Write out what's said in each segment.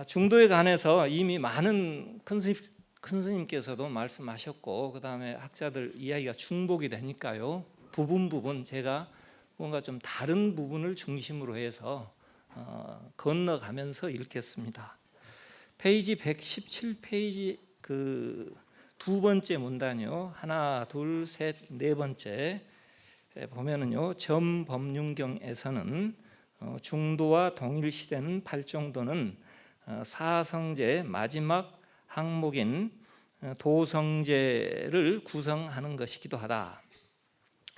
중도에 관해서 이미 많은 큰 스님께서도 말씀하셨고, 그 다음에 학자들 이야기가 중복이 되니까요, 부분 제가 뭔가 좀 다른 부분을 중심으로 해서 건너가면서 읽겠습니다. 페이지 117페이지 그 두 번째 문단이요, 하나 둘 셋 네 번째 보면은요, 점법륜경에서는 중도와 동일시되는 팔정도는 사성제 마지막 항목인 도성제를 구성하는 것이기도 하다.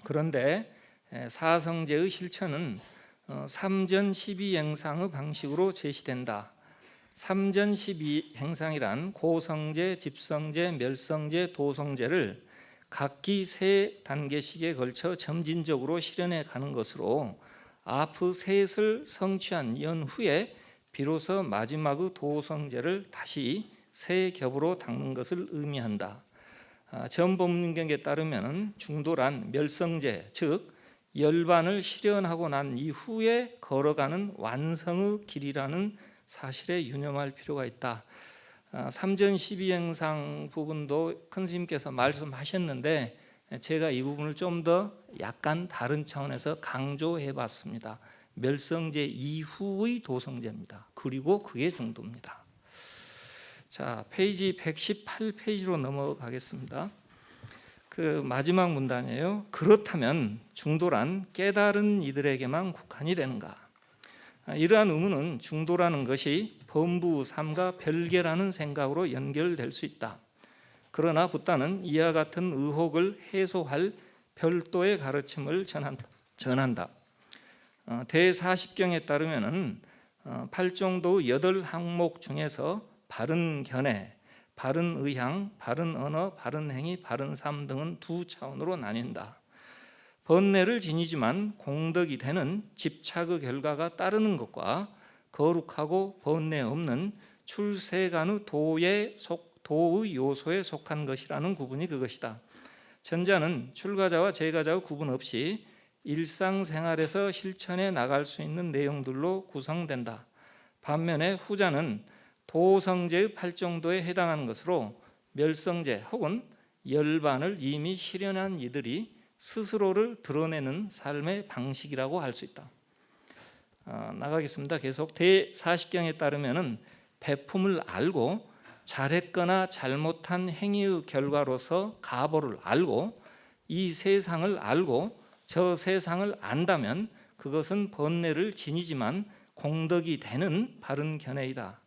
그런데 사성제의 실천은 삼전 12행상의 방식으로 제시된다. 삼전 12행상이란 고성제, 집성제, 멸성제, 도성제를 각기 세 단계씩에 걸쳐 점진적으로 실현해 가는 것으로 앞의 셋을 성취한 연후에 비로소 마지막의 도성제를 다시 세 겹으로 닦는 것을 의미한다. 점법륜경에 따르면 중도란 멸성제, 즉 열반을 실현하고 난 이후에 걸어가는 완성의 길이라는 사실에 유념할 필요가 있다. 삼전 12행상 부분도 큰 스님께서 말씀하셨는데 제가 이 부분을 좀 더 약간 다른 차원에서 강조해 봤습니다. 멸성제 이후의 도성제입니다. 그리고 그게 중도입니다. 자, 페이지 118페이지로 넘어가겠습니다. 그 마지막 문단이에요. 그렇다면 중도란 깨달은 이들에게만 국한이 되는가? 이러한 의문은 중도라는 것이 범부 삶과 별개라는 생각으로 연결될 수 있다. 그러나 붓다는 이와 같은 의혹을 해소할 별도의 가르침을 전한다. 대40경에 따르면 팔정도의 8항목 중에서 바른 견해, 바른 의향, 바른 언어, 바른 행위, 바른 삶 등은 두 차원으로 나뉜다. 번뇌를 지니지만 공덕이 되는 집착의 결과가 따르는 것과 거룩하고 번뇌 없는 출세간의 도의 요소에 속한 것이라는 구분이 그것이다. 전자는 출가자와 재가자의 구분 없이 일상생활에서 실천해 나갈 수 있는 내용들로 구성된다. 반면에 후자는 도성제의 팔정도에 해당하는 것으로 멸성제 혹은 열반을 이미 실현한 이들이 스스로를 드러내는 삶의 방식이라고 할 수 있다. 나가겠습니다. 계속 대40경에 따르면 배품을 알고 잘했거나 잘못한 행위의 결과로서 가보를 알고 이 세상을 알고 저 세상을 안다면 그것은 번뇌를 지니지만 공덕이 되는 바른 견해이다.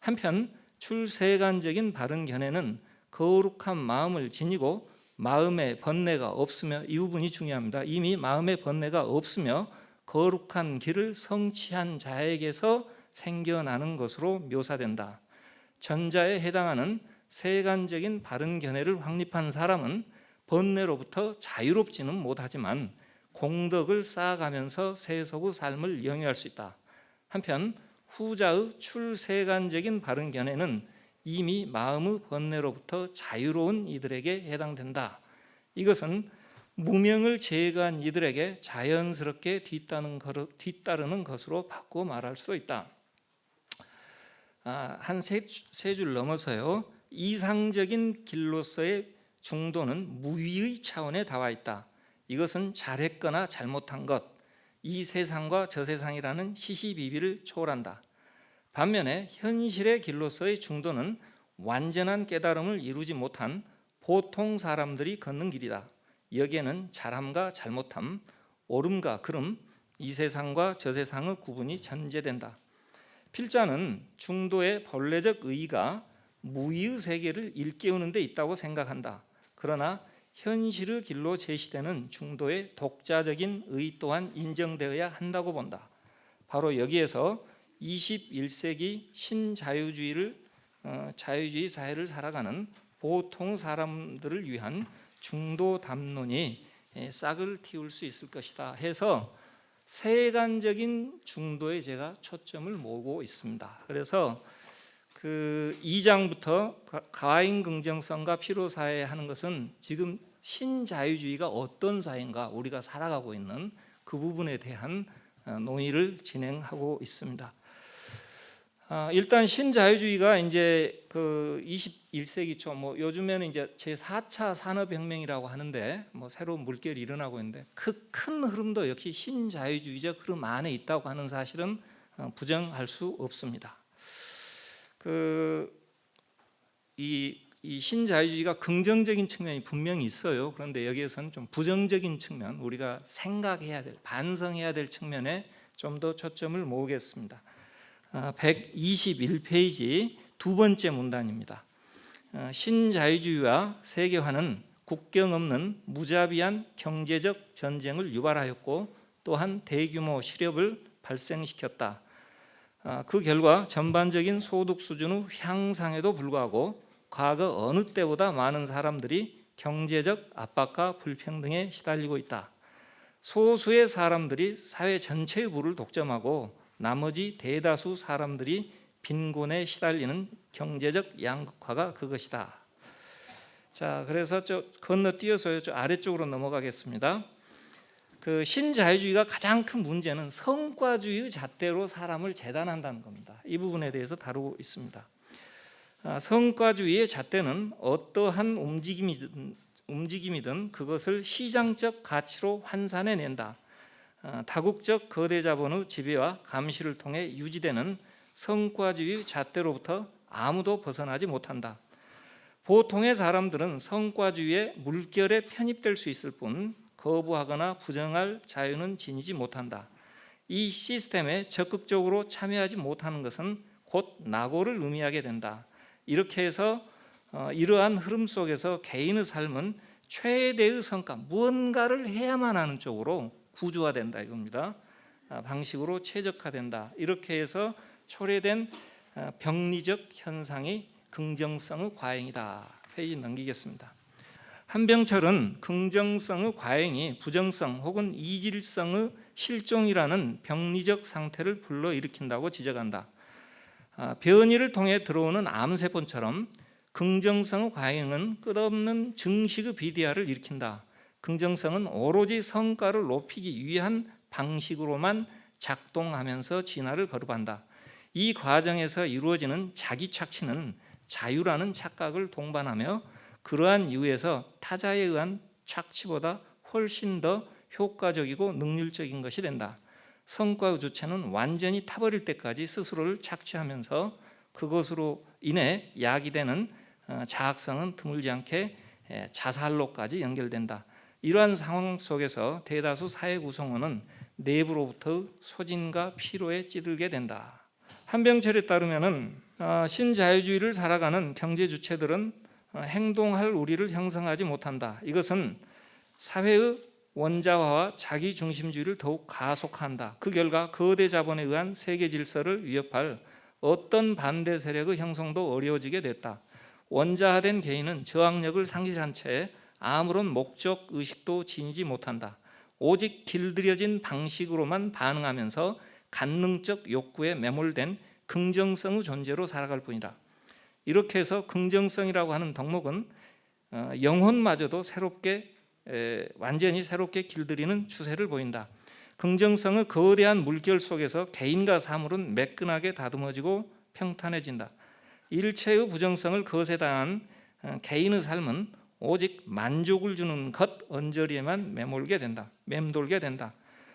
한편 출세간적인 바른 견해는 거룩한 마음을 지니고 마음에 번뇌가 없으며, 이 부분이 중요합니다. 이미 마음에 번뇌가 없으며 거룩한 길을 성취한 자에게서 생겨나는 것으로 묘사된다. 전자에 해당하는 세간적인 바른 견해를 확립한 사람은 번뇌로부터 자유롭지는 못하지만 공덕을 쌓아가면서 세속의 삶을 영위할 수 있다. 한편 후자의 출세간적인 바른 견해는 이미 마음의 번뇌로부터 자유로운 이들에게 해당된다. 이것은 무명을 제거한 이들에게 자연스럽게 뒤따르는 것으로 바꾸어 말할 수도 있다. 한 세 줄 넘어서요, 이상적인 길로서의 중도는 무위의 차원에 다와 있다. 이것은 잘했거나 잘못한 것, 이 세상과 저 세상이라는 시시비비를 초월한다. 반면에 현실의 길로서의 중도는 완전한 깨달음을 이루지 못한 보통 사람들이 걷는 길이다. 여기에는 잘함과 잘못함, 옳음과 그름, 이 세상과 저 세상의 구분이 전제된다. 필자는 중도의 본래적 의의가 무의의 세계를 일깨우는 데 있다고 생각한다. 그러나 현실의 길로 제시되는 중도의 독자적인 의의 또한 인정되어야 한다고 본다. 바로 여기에서 21세기 신자유주의 사회를 살아가는 보통 사람들을 위한 중도 담론이 싹을 틔울 수 있을 것이다 해서 세간적인 중도에 제가 초점을 모으고 있습니다. 그래서 그 2장부터 가인 긍정성과 필요사회 하는 것은 지금 신자유주의가 어떤 사회인가, 우리가 살아가고 있는 그 부분에 대한 논의를 진행하고 있습니다. 일단 신자유주의가 이제 그 21세기 초 요즘에는 이제 제4차 산업혁명이라고 하는데 새로운 물결이 일어나고 있는데 그 큰 흐름도 역시 신자유주의적 흐름 안에 있다고 하는 사실은 부정할 수 없습니다. 이 신자유주의가 긍정적인 측면이 분명히 있어요. 그런데 여기에서는 좀 부정적인 측면, 우리가 생각해야 될, 반성해야 될 측면에 좀 더 초점을 모으겠습니다. 121페이지 두 번째 문단입니다. 신자유주의와 세계화는 국경 없는 무자비한 경제적 전쟁을 유발하였고 또한 대규모 실업을 발생시켰다. 그 결과 전반적인 소득 수준의 향상에도 불구하고 과거 어느 때보다 많은 사람들이 경제적 압박과 불평등에 시달리고 있다. 소수의 사람들이 사회 전체의 부를 독점하고 나머지 대다수 사람들이 빈곤에 시달리는 경제적 양극화가 그것이다. 자, 그래서 건너뛰어서 아래쪽으로 넘어가겠습니다. 그 신자유주의가 가장 큰 문제는 성과주의 잣대로 사람을 재단한다는 겁니다. 이 부분에 대해서 다루고 있습니다. 성과주의의 잣대는 어떠한 움직임이든 그것을 시장적 가치로 환산해낸다. 다국적 거대 자본의 지배와 감시를 통해 유지되는 성과주의 잣대로부터 아무도 벗어나지 못한다. 보통의 사람들은 성과주의의 물결에 편입될 수 있을 뿐 거부하거나 부정할 자유는 지니지 못한다. 이 시스템에 적극적으로 참여하지 못하는 것은 곧 낙오를 의미하게 된다. 이렇게 해서 이러한 흐름 속에서 개인의 삶은 최대의 성과, 무언가를 해야만 하는 쪽으로 구조화된다 이겁니다. 방식으로 최적화된다. 이렇게 해서 초래된 병리적 현상이 긍정성의 과잉이다. 페이지 넘기겠습니다. 한병철은 긍정성의 과잉이 부정성 혹은 이질성의 실종이라는 병리적 상태를 불러일으킨다고 지적한다. 변이를 통해 들어오는 암세포처럼 긍정성의 과잉은 끝없는 증식의 비대화를 일으킨다. 긍정성은 오로지 성과를 높이기 위한 방식으로만 작동하면서 진화를 거듭한다. 이 과정에서 이루어지는 자기 착취는 자유라는 착각을 동반하며 그러한 이유에서 타자에 의한 착취보다 훨씬 더 효과적이고 능률적인 것이 된다. 성과의 주체는 완전히 타버릴 때까지 스스로를 착취하면서 그것으로 인해 야기되는 자학성은 드물지 않게 자살로까지 연결된다. 이러한 상황 속에서 대다수 사회 구성원은 내부로부터 소진과 피로에 찌들게 된다. 한병철에 따르면은 신자유주의를 살아가는 경제 주체들은 행동할 우리를 형성하지 못한다. 이것은 사회의 원자화와 자기 중심주의를 더욱 가속한다. 그 결과 거대 자본에 의한 세계 질서를 위협할 어떤 반대 세력의 형성도 어려워지게 됐다. 원자화된 개인은 저항력을 상실한 채 아무런 목적 의식도 지니지 못한다. 오직 길들여진 방식으로만 반응하면서 간능적 욕구에 매몰된 긍정성의 존재로 살아갈 뿐이다. 이렇게 해서 긍정성이라고 하는 덕목은 영혼마저도 완전히 새롭게 길들이는 추세를 보인다. 긍정성의 거대한 물결 속에서 개인과 사물은 매끈하게 다듬어지고 평탄해진다. 일체의 부정성을 거세당한 개인의 삶은 오직 만족을 주는 것 언저리에만 맴돌게 된다.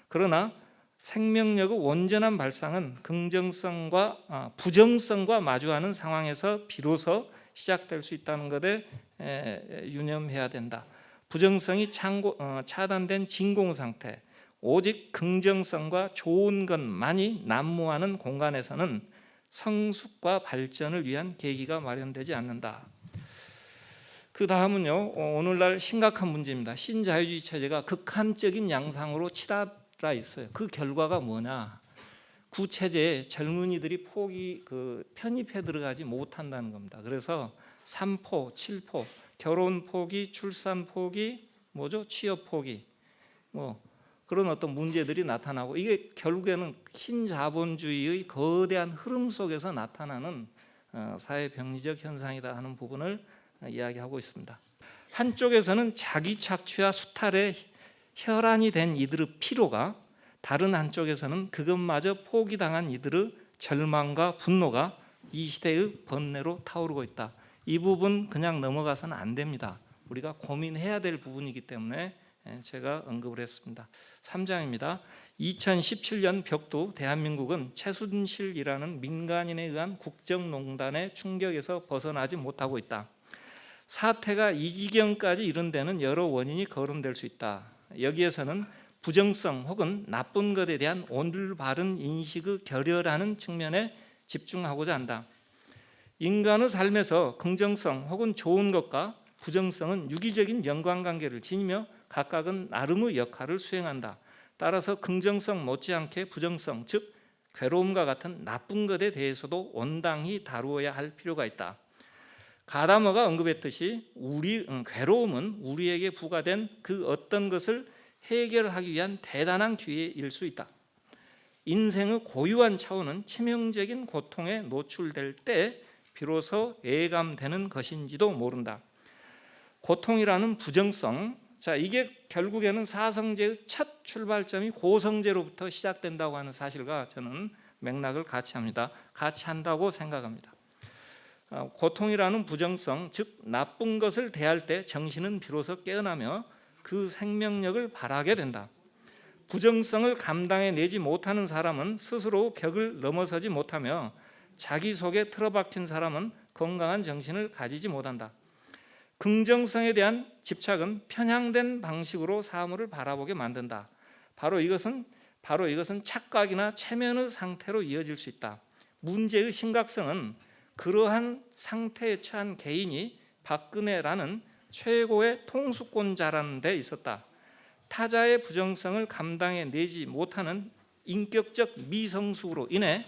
그러나 생명력의 온전한 발상은 긍정성과 부정성과 마주하는 상황에서 비로소 시작될 수 있다는 것에 유념해야 된다. 부정성이 차단된 진공 상태, 오직 긍정성과 좋은 것만이 난무하는 공간에서는 성숙과 발전을 위한 계기가 마련되지 않는다. 그 다음은요, 오늘날 심각한 문제입니다. 신자유주의 체제가 극한적인 양상으로 치달아 있어요. 그 결과가 뭐냐? 구체제에 젊은이들이 편입해 들어가지 못한다는 겁니다. 그래서 3포, 7포, 결혼 포기, 출산 포기, 취업 포기, 그런 어떤 문제들이 나타나고, 이게 결국에는 신자본주의의 거대한 흐름 속에서 나타나는 사회 병리적 현상이다 하는 부분을 이야기하고 있습니다. 한쪽에서는 자기 착취와 수탈에 혈안이 된 이들의 피로가, 다른 한쪽에서는 그것마저 포기당한 이들의 절망과 분노가 이 시대의 번뇌로 타오르고 있다. 이 부분 그냥 넘어가서는 안 됩니다. 우리가 고민해야 될 부분이기 때문에 제가 언급을 했습니다. 3장입니다. 2017년 벽두 대한민국은 최순실이라는 민간인에 의한 국정농단의 충격에서 벗어나지 못하고 있다. 사태가 이 지경까지 이른 데는 여러 원인이 거론될 수 있다. 여기에서는 부정성 혹은 나쁜 것에 대한 올바른 인식의 결여라는 측면에 집중하고자 한다. 인간의 삶에서 긍정성 혹은 좋은 것과 부정성은 유기적인 연관관계를 지니며 각각은 나름의 역할을 수행한다. 따라서 긍정성 못지않게 부정성, 즉 괴로움과 같은 나쁜 것에 대해서도 온당히 다루어야 할 필요가 있다. 가다머가 언급했듯이 괴로움은 우리에게 부과된 그 어떤 것을 해결하기 위한 대단한 기회일 수 있다. 인생의 고유한 차원은 치명적인 고통에 노출될 때 비로소 예감되는 것인지도 모른다. 고통이라는 부정성, 이게 결국에는 사성제의 첫 출발점이 고성제로부터 시작된다고 하는 사실과 저는 맥락을 같이 한다고 생각합니다. 고통이라는 부정성, 즉 나쁜 것을 대할 때 정신은 비로소 깨어나며 그 생명력을 발하게 된다. 부정성을 감당해내지 못하는 사람은 스스로 벽을 넘어서지 못하며 자기 속에 틀어박힌 사람은 건강한 정신을 가지지 못한다. 긍정성에 대한 집착은 편향된 방식으로 사물을 바라보게 만든다. 바로 이것은 착각이나 체면의 상태로 이어질 수 있다. 문제의 심각성은 그러한 상태에 처한 개인이 박근혜라는 최고의 통수권자라는 데 있었다. 타자의 부정성을 감당해내지 못하는 인격적 미성숙으로 인해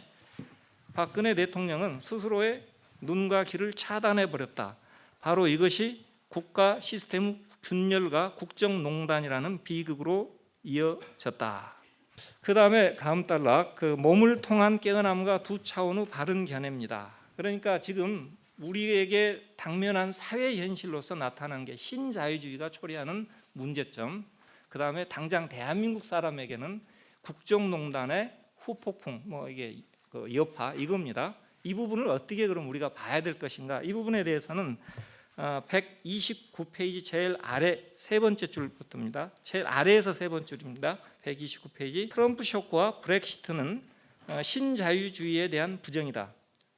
박근혜 대통령은 스스로의 눈과 귀를 차단해버렸다. 바로 이것이 국가 시스템 균열과 국정농단이라는 비극으로 이어졌다. 그 다음에 다음 단락, 몸을 통한 깨어남과 두 차원의 바른 견해입니다. 그러니까 지금 우리에게 당면한 사회 현실로서 나타나는 게 신자유주의가 초래하는 문제점, 그 다음에 당장 대한민국 사람에게는 국정농단의 후폭풍, 이게 여파, 이겁니다. 이 부분을 어떻게 그럼 우리가 봐야 될 것인가? 이 부분에 대해서는 129페이지 제일 아래 세 번째 줄부터입니다. 제일 아래에서 세 번째 줄입니다. 129페이지. 트럼프 쇼크와 브렉시트는 신자유주의에 대한 부정이다.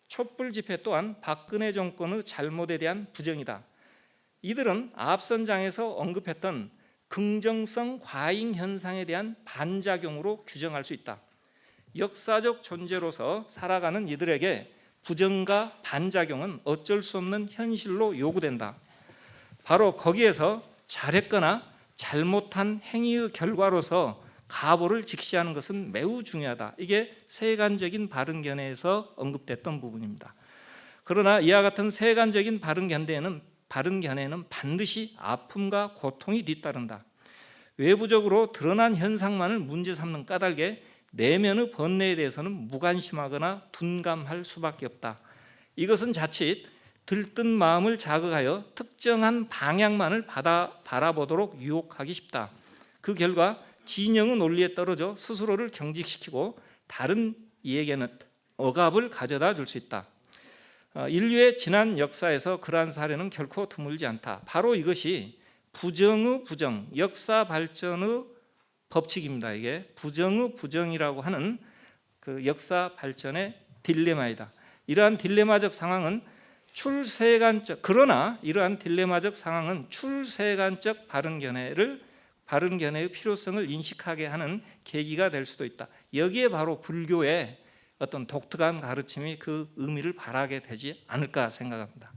촛불 집회 또한 박근혜 정권의 잘못에 대한 부정이다. 이들은 앞선 장에서 언급했던 긍정성 과잉 현상에 대한 반작용으로 규정할 수 있다. 역사적 존재로서 살아가는 이들에게 부정과 반작용은 어쩔 수 없는 현실로 요구된다. 바로 거기에서 잘했거나 잘못한 행위의 결과로서 가보를 직시하는 것은 매우 중요하다. 이게 세간적인 바른견해에서 언급됐던 부분입니다. 그러나 이와 같은 세간적인 바른견해에는 반드시 아픔과 고통이 뒤따른다. 외부적으로 드러난 현상만을 문제 삼는 까닭에 내면의 번뇌에 대해서는 무관심하거나 둔감할 수밖에 없다. 이것은 자칫 들뜬 마음을 자극하여 특정한 방향만을 바라보도록 유혹하기 쉽다. 그 결과 진영의 논리에 떨어져 스스로를 경직시키고 다른 이에게는 억압을 가져다 줄 수 있다. 인류의 지난 역사에서 그러한 사례는 결코 드물지 않다. 바로 이것이 부정의 부정, 역사 발전의 법칙입니다. 이게 부정의 부정이라고 하는 그 역사 발전의 딜레마이다. 이러한 딜레마적 상황은 이러한 딜레마적 상황은 출세간적 바른견해의 필요성을 인식하게 하는 계기가 될 수도 있다. 여기에 바로 불교의 어떤 독특한 가르침이 그 의미를 발하게 되지 않을까 생각합니다.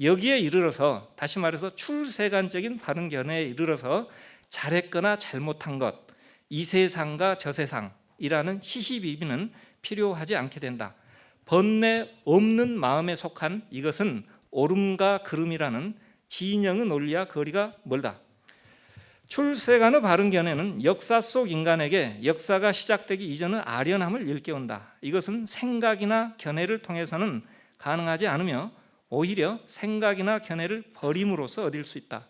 여기에 이르러서, 다시 말해서 출세간적인 바른견해에 이르러서 잘했거나 잘못한 것, 이 세상과 저 세상이라는 시시비비는 필요하지 않게 된다. 번뇌 없는 마음에 속한 이것은 옳음과 그름이라는 진영의 논리와 거리가 멀다. 출세간의 바른견해는 역사 속 인간에게 역사가 시작되기 이전의 아련함을 일깨운다. 이것은 생각이나 견해를 통해서는 가능하지 않으며 오히려 생각이나 견해를 버림으로써 얻을 수 있다.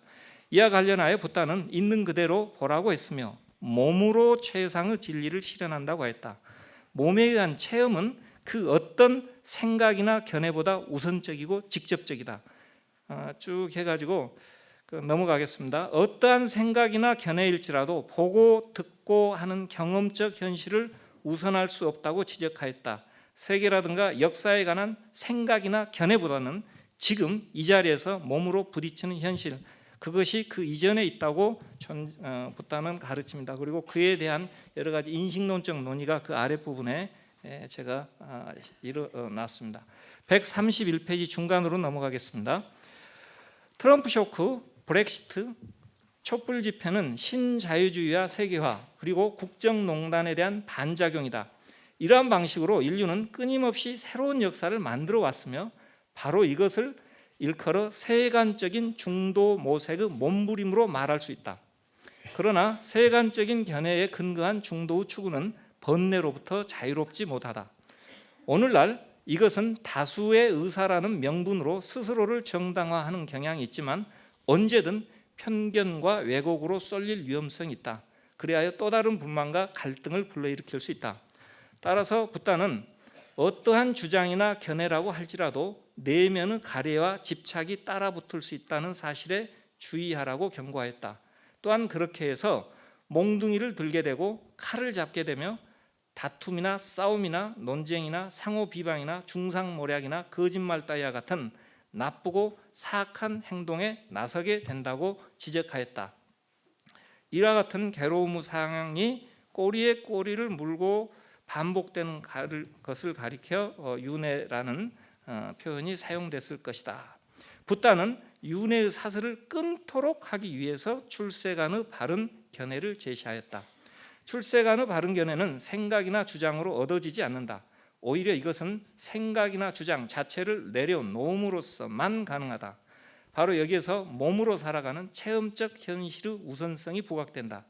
이와 관련하여 붓다는 있는 그대로 보라고 했으며 몸으로 최상의 진리를 실현한다고 했다. 몸에 의한 체험은 그 어떤 생각이나 견해보다 우선적이고 직접적이다. 쭉 해가지고 넘어가겠습니다. 어떠한 생각이나 견해일지라도 보고 듣고 하는 경험적 현실을 우선할 수 없다고 지적하였다. 세계라든가 역사에 관한 생각이나 견해보다는 지금 이 자리에서 몸으로 부딪히는 현실, 그것이 그 이전에 있다고 붓다는 가르칩니다. 그리고 그에 대한 여러 가지 인식론적 논의가 그 아랫부분에 제가 일어났습니다. 131페이지 중간으로 넘어가겠습니다. 트럼프 쇼크, 브렉시트, 촛불 집회는 신자유주의와 세계화 그리고 국정농단에 대한 반작용이다. 이러한 방식으로 인류는 끊임없이 새로운 역사를 만들어 왔으며 바로 이것을 일컬어 세간적인 중도 모색의 몸부림으로 말할 수 있다. 그러나 세간적인 견해에 근거한 중도의 추구는 번뇌로부터 자유롭지 못하다. 오늘날 이것은 다수의 의사라는 명분으로 스스로를 정당화하는 경향이 있지만 언제든 편견과 왜곡으로 쏠릴 위험성이 있다. 그리하여 또 다른 분만과 갈등을 불러일으킬 수 있다. 따라서 붓다는 어떠한 주장이나 견해라고 할지라도 내면의 가래와 집착이 따라붙을 수 있다는 사실에 주의하라고 경고하였다. 또한 그렇게 해서 몽둥이를 들게 되고 칼을 잡게 되며 다툼이나 싸움이나 논쟁이나 상호 비방이나 중상모략이나 거짓말 따위와 같은 나쁘고 사악한 행동에 나서게 된다고 지적하였다. 이와 같은 괴로움의 상황이 꼬리에 꼬리를 물고 반복되는 것을 가리켜 윤회라는 표현이 사용됐을 것이다. 붓다는 윤회의 사슬을 끊도록 하기 위해서 출세간의 바른 견해를 제시하였다. 출세간의 바른 견해는 생각이나 주장으로 얻어지지 않는다. 오히려 이것은 생각이나 주장 자체를 내려놓음으로써만 가능하다. 바로 여기에서 몸으로 살아가는 체험적 현실의 우선성이 부각된다.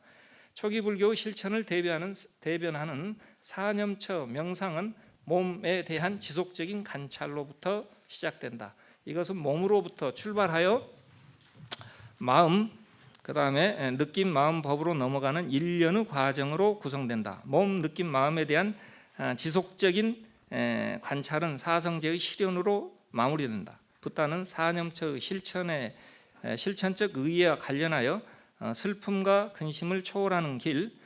초기 불교의 실천을 대변하는 사념처 명상은 몸에 대한 지속적인 관찰로부터 시작된다. 이것은 몸으로부터 출발하여 마음, 그 다음에 느낌, 마음, 법으로 넘어가는 일련의 과정으로 구성된다. 몸, 느낌, 마음에 대한 지속적인 관찰은 사성제의 실현으로 마무리된다. 붓다는 사념처의 실천적 의의와 관련하여 슬픔과 근심을 초월하는 길,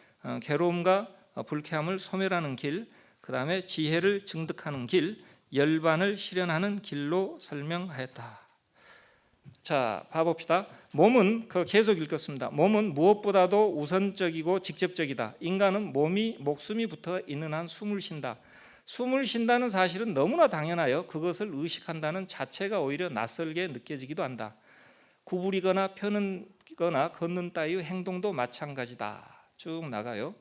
괴로움과 불쾌함을 소멸하는 길, 그 다음에 지혜를 증득하는 길, 열반을 실현하는 길로 설명하였다. 자, 봐봅시다. 몸은 계속 읽겠습니다. 몸은 무엇보다도 우선적이고 직접적이다. 인간은 목숨이 붙어 있는 한 숨을 쉰다. 숨을 쉰다는 사실은 너무나 당연하여 그것을 의식한다는 자체가 오히려 낯설게 느껴지기도 한다. 구부리거나 펴는거나 걷는 따위의 행동도 마찬가지다. 쭉 나가요.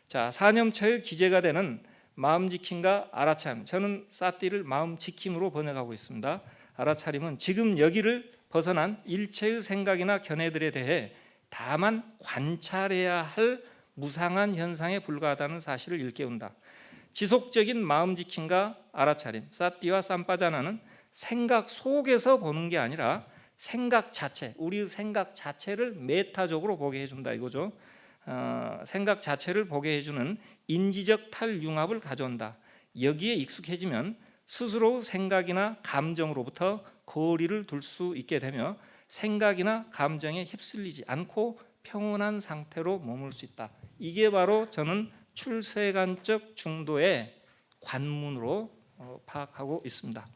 자, 사념처의 기제가 되는 마음지킴과 알아차림. 저는 사띠를 마음지킴으로 번역하고 있습니다. 알아차림은 지금 여기를 벗어난 일체의 생각이나 견해들에 대해 다만 관찰해야 할 무상한 현상에 불과하다는 사실을 일깨운다. 지속적인 마음지킴과 알아차림, 사띠와 삼빠자나는 생각 속에서 보는 게 아니라 생각 자체, 우리의 생각 자체를 메타적으로 보게 해준다 이거죠. 생각 자체를 보게 해주는 인지적 탈융합을 가져온다. 여기에 익숙해지면 스스로 생각이나 감정으로부터 거리를 둘 수 있게 되며 생각이나 감정에 휩쓸리지 않고 평온한 상태로 머물 수 있다. 이게 바로 저는 출세간적 중도의 관문으로 파악하고 있습니다.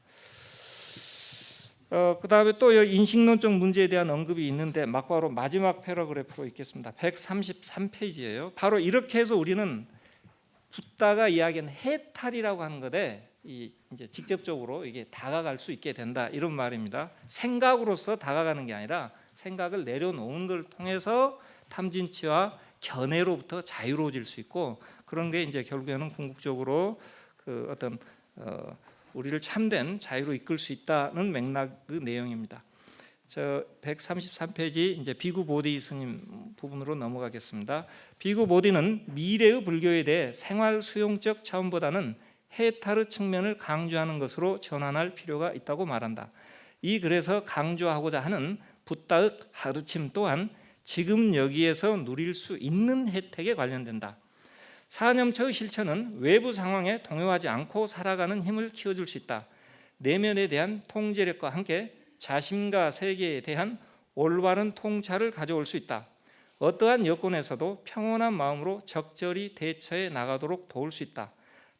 그 다음에 또 인식론적 문제에 대한 언급이 있는데 막바로 마지막 패러그래프로 읽겠습니다. 133페이지예요. 바로 이렇게 해서 우리는 붓다가 이야기한 해탈이라고 하는 것에 이제 직접적으로 이게 다가갈 수 있게 된다 이런 말입니다. 생각으로서 다가가는 게 아니라 생각을 내려놓은 걸 통해서 탐진치와 견해로부터 자유로워질 수 있고 그런 게 이제 결국에는 궁극적으로 그 어떤 우리를 참된 자유로 이끌 수 있다는 맥락의 내용입니다. 저 133페이지 이제 비구 보디 스님 부분으로 넘어가겠습니다. 비구 보디는 미래의 불교에 대해 생활 수용적 차원보다는 해탈의 측면을 강조하는 것으로 전환할 필요가 있다고 말한다. 이 글에서 강조하고자 하는 붓다의 가르침 또한 지금 여기에서 누릴 수 있는 혜택에 관련된다. 사념처의 실천은 외부 상황에 동요하지 않고 살아가는 힘을 키워줄 수 있다. 내면에 대한 통제력과 함께 자신과 세계에 대한 올바른 통찰을 가져올 수 있다. 어떠한 여건에서도 평온한 마음으로 적절히 대처해 나가도록 도울 수 있다.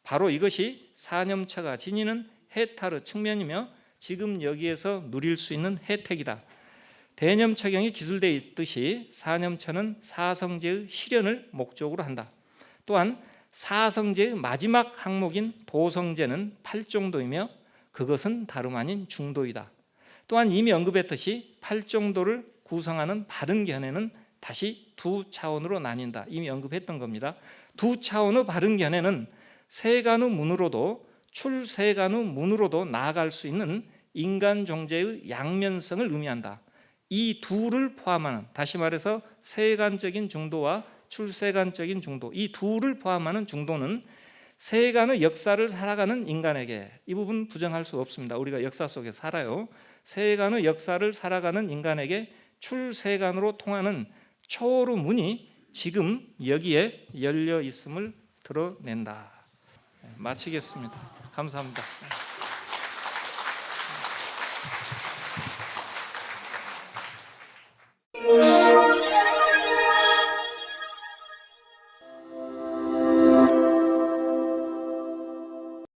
바로 이것이 사념처가 지니는 해탈의 측면이며 지금 여기에서 누릴 수 있는 혜택이다. 대념처경이 기술되어 있듯이 사념처는 사성제의 실현을 목적으로 한다. 또한 사성제의 마지막 항목인 도성제는 8정도이며 그것은 다름 아닌 중도이다. 또한 이미 언급했듯이 8정도를 구성하는 바른 견해는 다시 두 차원으로 나뉜다. 이미 언급했던 겁니다. 두 차원의 바른 견해는 세간의 문으로도 출세간의 문으로도 나아갈 수 있는 인간 존재의 양면성을 의미한다. 이 둘을 포함하는, 다시 말해서 세간적인 중도와 출세간적인 중도, 이 둘을 포함하는 중도는 세간의 역사를 살아가는 인간에게, 이 부분 부정할 수 없습니다. 우리가 역사 속에 살아요. 세간의 역사를 살아가는 인간에게 출세간으로 통하는 초월의 문이 지금 여기에 열려 있음을 드러낸다. 마치겠습니다. 감사합니다.